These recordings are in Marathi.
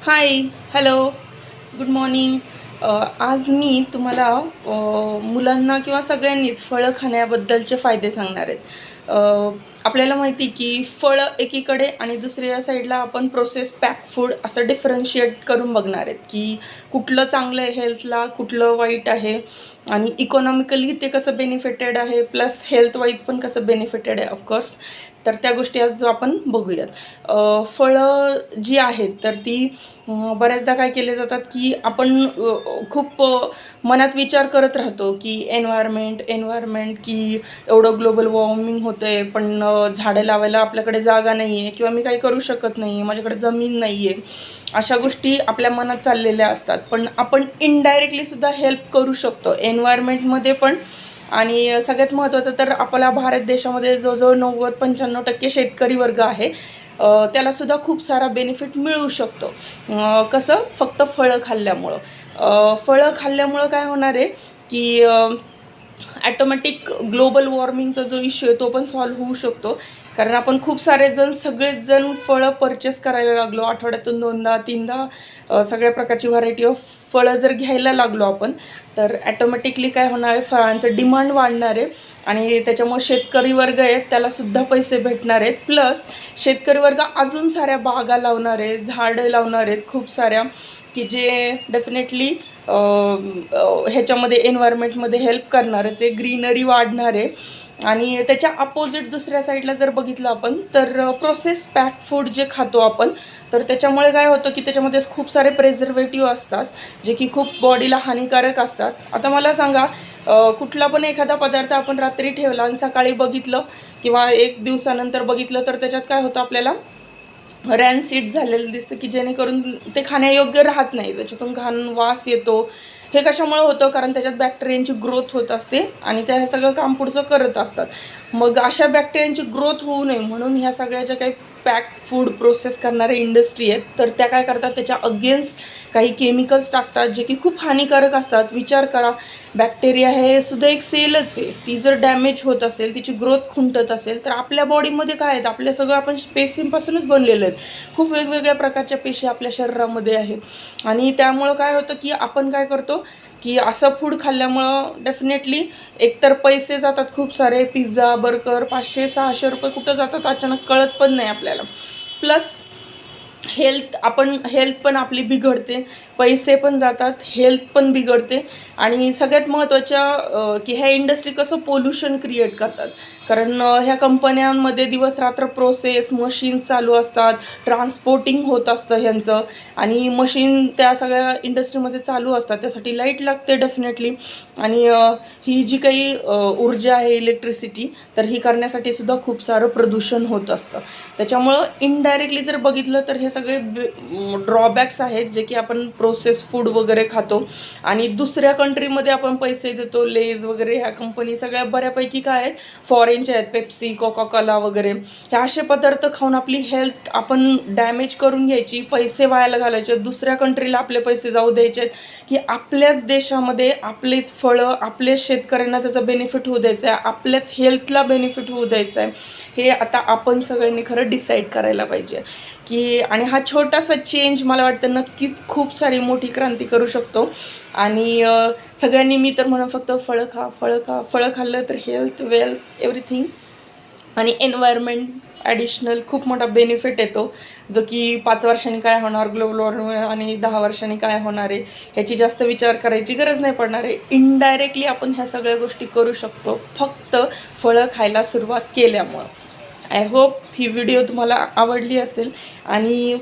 हाय, हॅलो, गुड मॉर्निंग. आज मी तुम्हाला मुलांना किंवा सगळ्यांनीच फळं खाण्याबद्दलचे फायदे सांगणार आहेत. आपल्याला माहिती की फळं एकीकडे आणि दुसऱ्या साईडला आपण प्रोसेस पॅक फूड असं डिफरन्शिएट करून बघणार आहेत की कुठलं चांगलं आहे हेल्थला, कुठलं वाईट आहे आणि इकॉनॉमिकली ते कसं बेनिफिटेड आहे, प्लस हेल्थ वाईज पण कसं बेनिफिटेड आहे ऑफकोर्स. तर त्या गोष्टी आज आपण बघूयात. फळं जी आहेत तर ती बऱ्याचदा काय केले जातात की आपण खूप मनात विचार करत राहतो की एन्व्हायरमेंट की एवढं ग्लोबल वॉर्मिंग होतं आहे, पण झाडं लावायला आपल्याकडे जागा नाही आहे किंवा मी काही करू शकत नाही, माझ्याकडे जमीन नाही आहे. अशा गोष्टी आपल्या मनात चाललेल्या असतात. पण आपण इनडायरेक्टलीसुद्धा हेल्प करू शकतो एन्व्हायरमेंटमध्ये पण. आणि सगळ्यात महत्त्वाचं तर आपल्या भारत देशामध्ये जवळजवळ 90-95% शेतकरी वर्ग आहे. त्यालासुद्धा खूप सारा बेनिफिट मिळू शकतो. कसं? फक्त फळं खाल्ल्यामुळं. फळं खाल्ल्यामुळं काय होणार आहे की ॲटोमॅटिक ग्लोबल वॉर्मिंगचा जो इश्यू आहे तो पण सॉल्व्ह होऊ शकतो. कारण आपण खूप सारे जण सगळेच जण फळं परचेस करायला लागलो, आठवड्यातून 2दा-3दा सगळ्या प्रकारची व्हरायटी ऑफ फळं जर घ्यायला लागलो आपण, तर ॲटोमॅटिकली काय होणार आहे, फळांचं डिमांड वाढणार आहे आणि त्याच्यामुळे शेतकरी वर्ग आहेत त्यालासुद्धा पैसे भेटणार आहेत. प्लस शेतकरी वर्ग अजून साऱ्या बागा लावणार आहे, झाडं लावणार आहेत खूप साऱ्या, की जे डेफिनेटली ह्याच्यामध्ये एन्व्हायरमेंटमध्ये हेल्प करणारच आहे, ग्रीनरी वाढणार आहे. आणि त्याच्या अपोजिट दुसऱ्या साईडला जर बघितलं आपण तर प्रोसेस पॅक फूड जे खातो आपण, तर त्याच्यामुळे काय होतं की त्याच्यामध्ये खूप सारे प्रेझर्वेटिव्ह असतात जे की खूप बॉडीला हानिकारक असतात. आता मला सांगा, कुठला पण एखादा पदार्थ आपण रात्री ठेवला आणि सकाळी बघितलं किंवा एक दिवसानंतर बघितलं तर त्याच्यात काय होतं, आपल्याला रॅनसीड झालेलं दिसतं की जेणेकरून ते खाण्यायोग्य राहत नाही, त्याच्यातून घाण वास येतो. हे कशामुळे होतं? कारण त्याच्यात बॅक्टेरियांची ग्रोथ होत असते आणि त्या हे सगळं काम पुढचं करत असतात. मग अशा बॅक्टेरियांची ग्रोथ होऊ नये म्हणून ह्या सगळ्या ज्या काही पॅक फूड प्रोसेस करणारे इंडस्ट्री आहेत तर त्या काय करतात, त्याच्या अगेन्स्ट काही केमिकल्स टाकतात जे की खूप हानिकारक असतात. विचार करा, बॅक्टेरिया हे सुद्धा एक सेलच आहे. ती जर डॅमेज होत असेल, तिची ग्रोथ खुंटत असेल तर आपल्या बॉडीमध्ये काय आहेत, आपल्या सगळं आपण पेशींपासूनच बनलेलं आहेत. खूप वेगवेगळ्या प्रकारच्या पेशी आपल्या शरीरामध्ये आहेत आणि त्यामुळं काय होतं की आपण काय करतो की असं फूड खाल्ल्यामुळं डेफिनेटली एकतर पैसे जातात खूप सारे, पिझ्झा बर्गर 500-600 रुपये कुठं जातात अचानक कळत पण नाही आपल्याला. प्लस हेल्थ पण आपली बिघडते, पैसे पण जातात, हेल्थ पण बिघडते. आणि सगळ्यात महत्त्वाच्या की ह्या इंडस्ट्री कसं पोल्युशन क्रिएट करतात. कारण ह्या कंपन्यांमध्ये दिवसरात्र प्रोसेस मशीन्स चालू असतात, ट्रान्सपोर्टिंग होत असतं ह्यांचं, आणि मशीन त्या सगळ्या इंडस्ट्रीमध्ये चालू असतात, त्यासाठी लाईट लागते डेफिनेटली. आणि ही जी काही ऊर्जा आहे इलेक्ट्रिसिटी, तर ही करण्यासाठी सुद्धा खूप सारं प्रदूषण होत असतं. त्याच्यामुळं इनडायरेक्टली जर बघितलं तर हे सगळे ड्रॉबॅक्स आहेत जे की आपण प्रोसेस फूड वगैरे खातो आणि दुसऱ्या कंट्रीमध्ये आपण पैसे देतो. लेज वगैरे ह्या कंपनी सगळ्या बऱ्यापैकी काय आहेत, फॉरेनच्या आहेत, पेप्सी, कोकाकोला वगैरे. हे असे पदार्थ खाऊन आपली हेल्थ आपण डॅमेज करून घ्यायची, पैसे वायाला घालायचे, दुसऱ्या कंट्रीला आपले पैसे जाऊ द्यायचे आहेत की आपल्याच देशामध्ये आपलेच फळं, आपलेच शेतकऱ्यांना त्याचा बेनिफिट होऊ द्यायचं आहे, आपल्याच हेल्थला बेनिफिट होऊ द्यायचं आहे. हे आता आपण सगळ्यांनी खरं डिसाईड करायला पाहिजे की, आणि हा छोटासा चेंज मला वाटतं नक्कीच खूप सारी मोठी क्रांती करू शकतो. आणि सगळ्यांनी, मी तर म्हणून फक्त फळं खा, फळं खा, फळं खाल्लं तर हेल्थ, वेल्थ, एव्हरीथिंग आणि एन्व्हायरमेंट ॲडिशनल खूप मोठा बेनिफिट येतो, जो की 5 वर्षांनी काय होणार ग्लोबल वॉर्मिंग आणि 10 वर्षांनी काय होणार आहे ह्याची जास्त विचार करायची गरज नाही पडणार आहे. इनडायरेक्टली आपण ह्या सगळ्या गोष्टी करू शकतो फक्त फळं खायला सुरुवात केल्यामुळं. आय होप ही व्हिडिओ तुम्हाला आवडली असेल आणि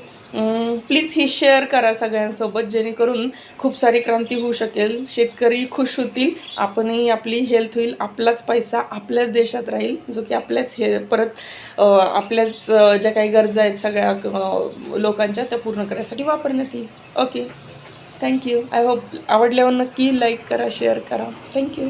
प्लीज ही शेअर करा सगळ्यांसोबत, जेणेकरून खूप सारी क्रांती होऊ शकेल, शेतकरी खुश होतील, आपणही, आपली हेल्थ होईल, आपलाच पैसा आपल्याच देशात राहील जो की आपल्याच परत आपल्याच ज्या काही गरजा आहेत सगळ्या लोकांच्या त्या पूर्ण करण्यासाठी वापरण्यात येईल. Okay, thank you. आय होप आवडल्यावर नक्की लाईक करा, शेअर करा. थँक्यू.